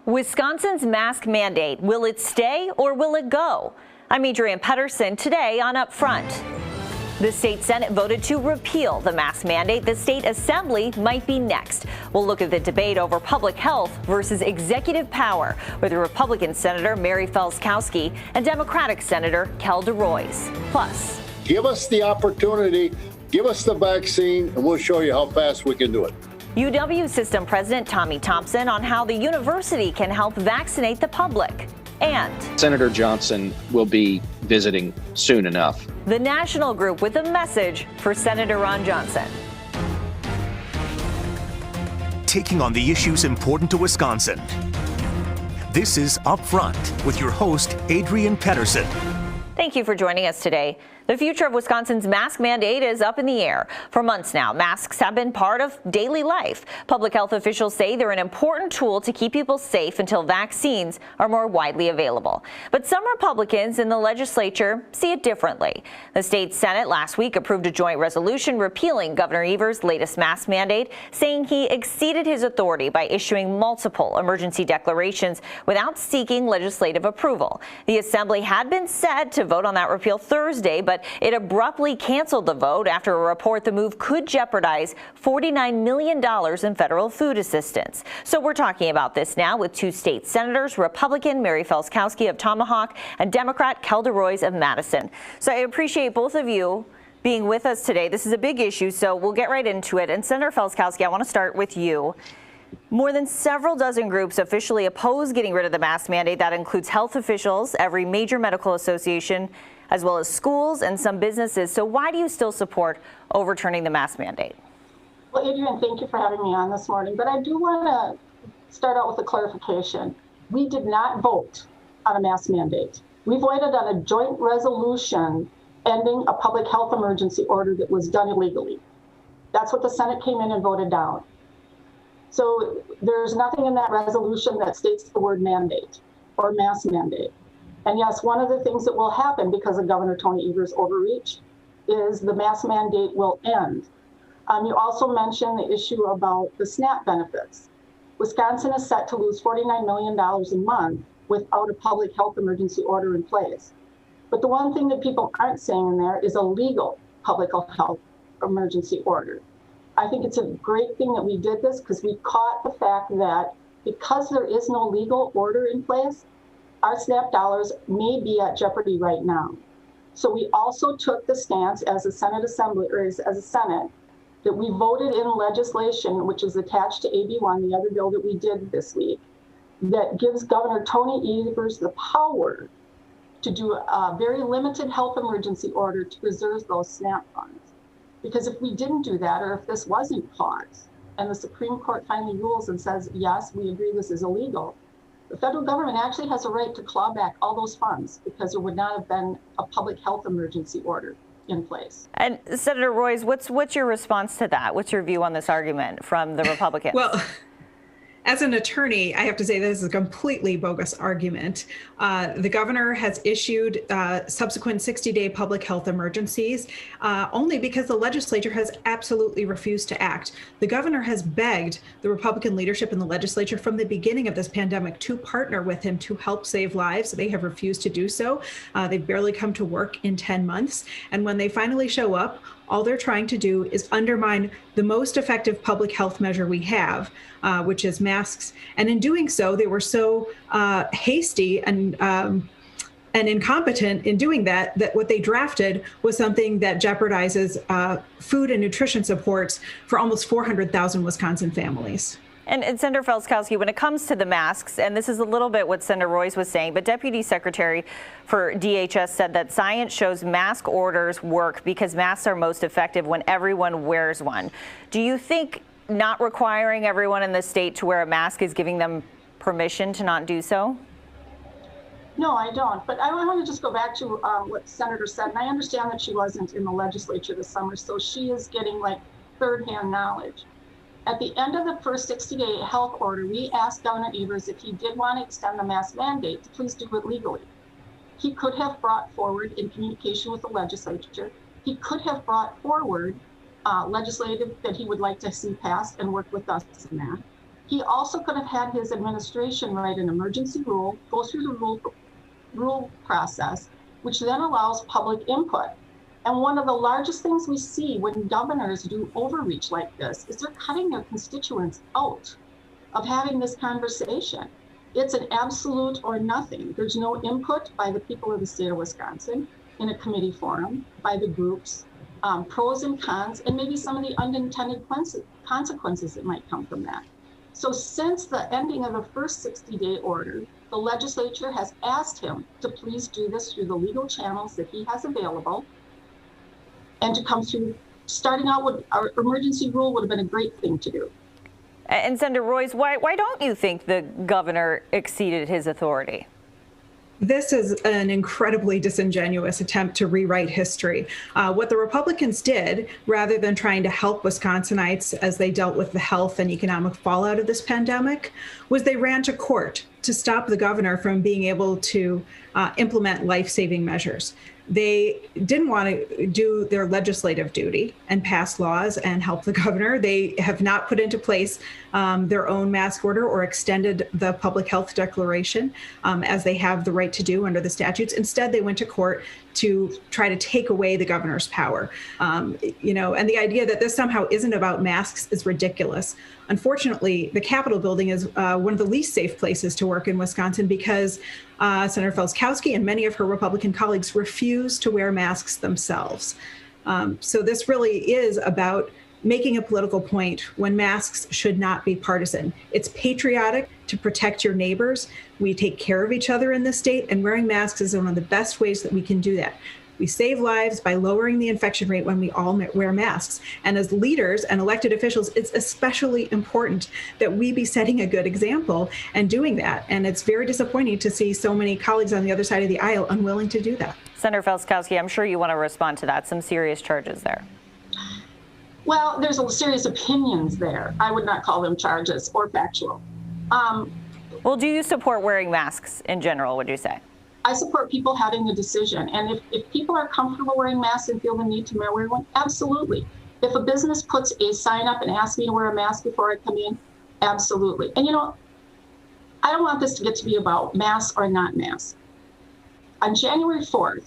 Wisconsin's mask mandate, will it stay or will it go? I'm Adrienne Pedersen today on Up Front. The state Senate voted to repeal the mask mandate. The state assembly might be next. We'll look at the debate over public health versus executive power with Republican Senator Mary Felskowski and Democratic Senator Kel DeRoyce. Plus, give us the opportunity, give us the vaccine, and we'll show you how fast we can do it. UW System President Tommy Thompson on how the university can help vaccinate the public. And Senator Johnson will be visiting soon enough. The national group with a message for Senator Ron Johnson. Taking on the issues important to Wisconsin. This is Up Front with your host, Adrienne Pedersen. Thank you for joining us today. The future of Wisconsin's mask mandate is up in the air. For months now, masks have been part of daily life. Public health officials say they're an important tool to keep people safe until vaccines are more widely available. But some Republicans in the legislature see it differently. The state Senate last week approved a joint resolution repealing Governor Evers' latest mask mandate, saying he exceeded his authority by issuing multiple emergency declarations without seeking legislative approval. The assembly had been set to vote on that repeal Thursday, but it abruptly canceled the vote after a report the move could jeopardize $49 million in federal food assistance. So we're talking about this now with two state senators, Republican Mary Felskowski of Tomahawk and Democrat Kel DeRoyce of Madison. So I appreciate both of you being with us today. This is a big issue, so we'll get right into it. And Senator Felskowski, I want to start with you. More than several dozen groups officially oppose getting rid of the mask mandate. That includes health officials, every major medical association, as well as schools and some businesses. So why do you still support overturning the mask mandate? Well, Adrienne, thank you for having me on this morning. But I do want to start out with a clarification. We did not vote on a mask mandate. We voted on a joint resolution ending a public health emergency order that was done illegally. That's what the Senate came in and voted down. So there's nothing in that resolution that states the word mandate or mask mandate. And yes, one of the things that will happen because of Governor Tony Evers' overreach is the mask mandate will end. You also mentioned the issue about the SNAP benefits. Wisconsin is set to lose $49 million a month without a public health emergency order in place. But the one thing that people aren't saying in there is a legal public health emergency order. I think it's a great thing that we did this because we caught the fact that because there is no legal order in place, our SNAP dollars may be at jeopardy right now. So we also took the stance as a Senate Assembly, or as a Senate, that we voted in legislation, which is attached to AB1, the other bill that we did this week, that gives Governor Tony Evers the power to do a very limited health emergency order to preserve those SNAP funds. Because if we didn't do that, or if this wasn't caught, and the Supreme Court finally rules and says, yes, we agree this is illegal, the federal government actually has a right to claw back all those funds because there would not have been a public health emergency order in place. And Senator Royce, what's your response to that? What's your view on this argument from the Republicans? Well, as an attorney, I have to say this is a completely bogus argument. The governor has issued subsequent 60-day public health emergencies only because the legislature has absolutely refused to act. The governor has begged the Republican leadership in the legislature from the beginning of this pandemic to partner with him to help save lives. They have refused to do so. They've barely come to work in 10 months. And when they finally show up, all they're trying to do is undermine the most effective public health measure we have, which is masks. And in doing so, they were so hasty and incompetent in doing that, that what they drafted was something that jeopardizes food and nutrition supports for almost 400,000 Wisconsin families. And Senator Felskowski, when it comes to the masks, and this is a little bit what Senator Royce was saying, but Deputy Secretary for DHS said that science shows mask orders work because masks are most effective when everyone wears one. Do you think not requiring everyone in the state to wear a mask is giving them permission to not do so? No, I don't. But I want to just go back to what the Senator said. And I understand that she wasn't in the legislature this summer, so she is getting like third-hand knowledge. At the end of the first 60-day health order, we asked Governor Evers if he did want to extend the mask mandate to please do it legally. He could have brought forward, in communication with the legislature, he could have brought forward legislative that he would like to see passed and work with us in that. He also could have had his administration write an emergency rule, go through the rule process, which then allows public input. And one of the largest things we see when governors do overreach like this is they're cutting their constituents out of having this conversation. It's an absolute or nothing. There's no input by the people of the state of Wisconsin in a committee forum, by the groups, pros and cons, and maybe some of the unintended consequences that might come from that. So since the ending of the first 60-day order, the legislature has asked him to please do this through the legal channels that he has available and to come through. Starting out with our emergency rule would have been a great thing to do. And Senator Royce, why don't you think the governor exceeded his authority? This is an incredibly disingenuous attempt to rewrite history. What the Republicans did, rather than trying to help Wisconsinites as they dealt with the health and economic fallout of this pandemic, was they ran to court to stop the governor from being able to implement life-saving measures. They didn't want to do their legislative duty and pass laws and help the governor. They have not put into place their own mask order or extended the public health declaration as they have the right to do under the statutes. Instead, they went to court to try to take away the governor's power. And the idea that this somehow isn't about masks is ridiculous. Unfortunately, the Capitol building is one of the least safe places to work in Wisconsin because Senator Felskowski and many of her Republican colleagues refuse to wear masks themselves. So this really is about making a political point when masks should not be partisan. It's patriotic to protect your neighbors. We take care of each other in this state, and wearing masks is one of the best ways that we can do that. We save lives by lowering the infection rate when we all wear masks. And as leaders and elected officials, it's especially important that we be setting a good example and doing that. And it's very disappointing to see so many colleagues on the other side of the aisle unwilling to do that. Senator Felskowski, I'm sure you want to respond to that. Some serious charges there. Well, there's a serious opinions there. I would not call them charges or factual. Well, do you support wearing masks in general, would you say? I support people having the decision. And if people are comfortable wearing masks and feel the need to wear one, absolutely. If a business puts a sign up and asks me to wear a mask before I come in, absolutely. And I don't want this to get to be about masks or not masks. On January 4th,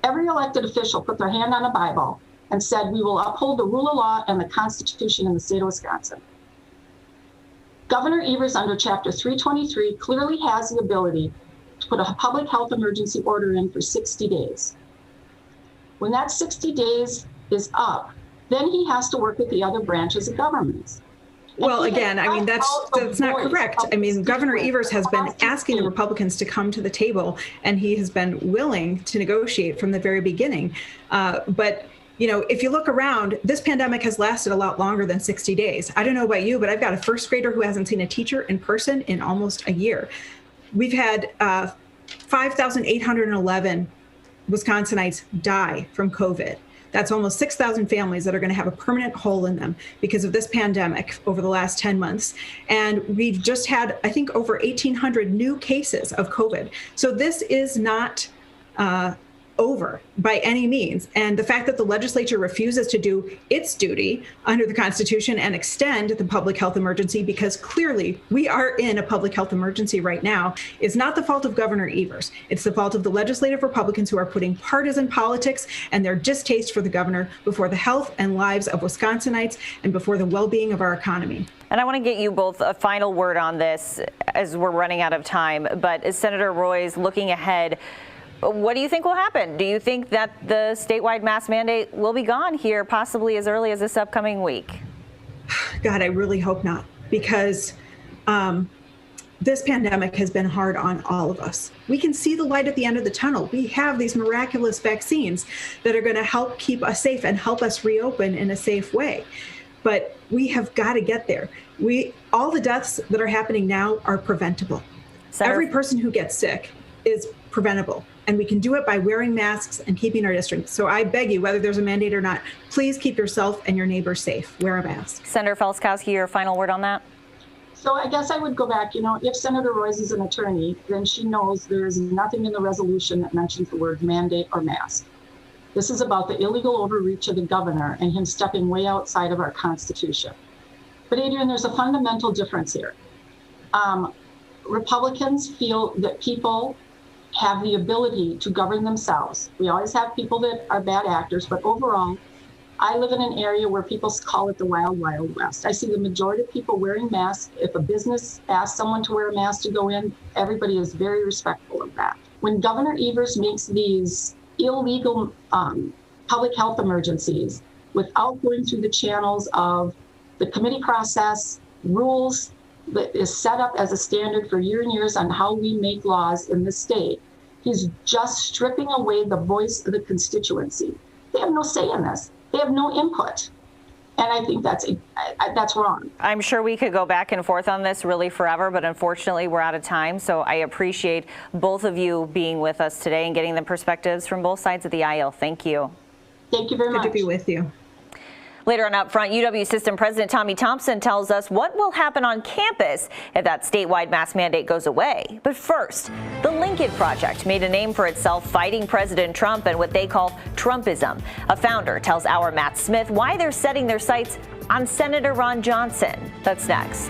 every elected official put their hand on a Bible and said, we will uphold the rule of law and the Constitution in the state of Wisconsin. Governor Evers, under Chapter 323, clearly has the ability to put a public health emergency order in for 60 days. When that 60 days is up, then he has to work with the other branches of government. Well, again, I mean, that's not correct. I mean, Governor Evers has been asking the Republicans to come to the table, and he has been willing to negotiate from the very beginning. But if you look around, this pandemic has lasted a lot longer than 60 days. I don't know about you, but I've got a first grader who hasn't seen a teacher in person in almost a year. We've had 5,811 Wisconsinites die from COVID. That's almost 6,000 families that are going to have a permanent hole in them because of this pandemic over the last 10 months. And we've just had, I think, over 1,800 new cases of COVID. So this is not over by any means. And the fact that the legislature refuses to do its duty under the Constitution and extend the public health emergency, because clearly we are in a public health emergency right now, is not the fault of Governor Evers. It's the fault of the legislative Republicans who are putting partisan politics and their distaste for the governor before the health and lives of Wisconsinites and before the well-being of our economy. And I want to get you both a final word on this as we're running out of time. But as Senator Royce, looking ahead, what do you think will happen? Do you think that the statewide mask mandate will be gone here possibly as early as this upcoming week? God, I really hope not, because this pandemic has been hard on all of us. We can see the light at the end of the tunnel. We have these miraculous vaccines that are going to help keep us safe and help us reopen in a safe way. But we have got to get there. All the deaths that are happening now are preventable. Every person who gets sick is preventable. And we can do it by wearing masks and keeping our distance. So I beg you, whether there's a mandate or not, please keep yourself and your neighbors safe. Wear a mask. Senator Felskowski, your final word on that? So I guess I would go back, if Senator Royce is an attorney, then she knows there is nothing in the resolution that mentions the word mandate or mask. This is about the illegal overreach of the governor and him stepping way outside of our Constitution. But Adrian, there's a fundamental difference here. Republicans feel that people have the ability to govern themselves. We always have people that are bad actors, but overall, I live in an area where people call it the wild, wild west. I see the majority of people wearing masks. If a business asks someone to wear a mask to go in, everybody is very respectful of that. When Governor Evers makes these illegal public health emergencies without going through the channels of the committee process, rules that is set up as a standard for years and years on how we make laws in this state, he's just stripping away the voice of the constituency. They have no say in this. They have no input. And I think that's wrong. I'm sure we could go back and forth on this really forever, but unfortunately we're out of time. So I appreciate both of you being with us today and getting the perspectives from both sides of the aisle. Thank you. Thank you very much. Good to be with you. Later on Up Front, UW System President Tommy Thompson tells us what will happen on campus if that statewide mask mandate goes away. But first, the Lincoln Project made a name for itself fighting President Trump and what they call Trumpism. A founder tells our Matt Smith why they're setting their sights on Senator Ron Johnson. That's next.